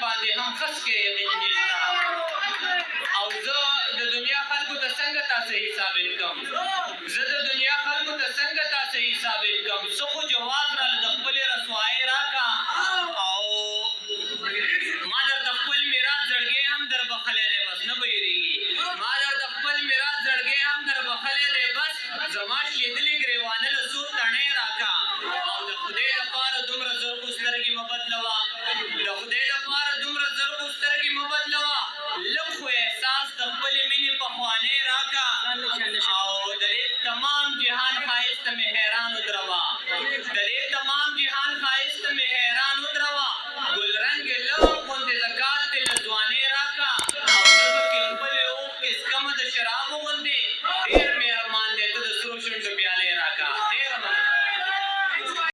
باندې هم خس کې یقین نشته او زه د دنیا خلکو ته څنګه تاسې ثابت کړم زه د دنیا خلکو ته څنګه تاسې ثابت کړم څه خو جواز راله د خپلې رسوایۍ راکړه او ما درته خپل میراث زړګی هم در بخلی دی بس نه به هېرېږي ما درته خپل میراث زړګی هم در بخلی دی بس زما شلېدلې ګرېوانه له څو تڼۍ راکړه او د خدای دپاره دومره زر خو سترګې مه بدلوه د خدای دپاره دومره زر خو سترګې مه بدلوه لږ خو احساس د خپلې مینې پخوانۍ راکړه او د دې تمام جهان ښایست ته مې حیران ودروه د دې تمام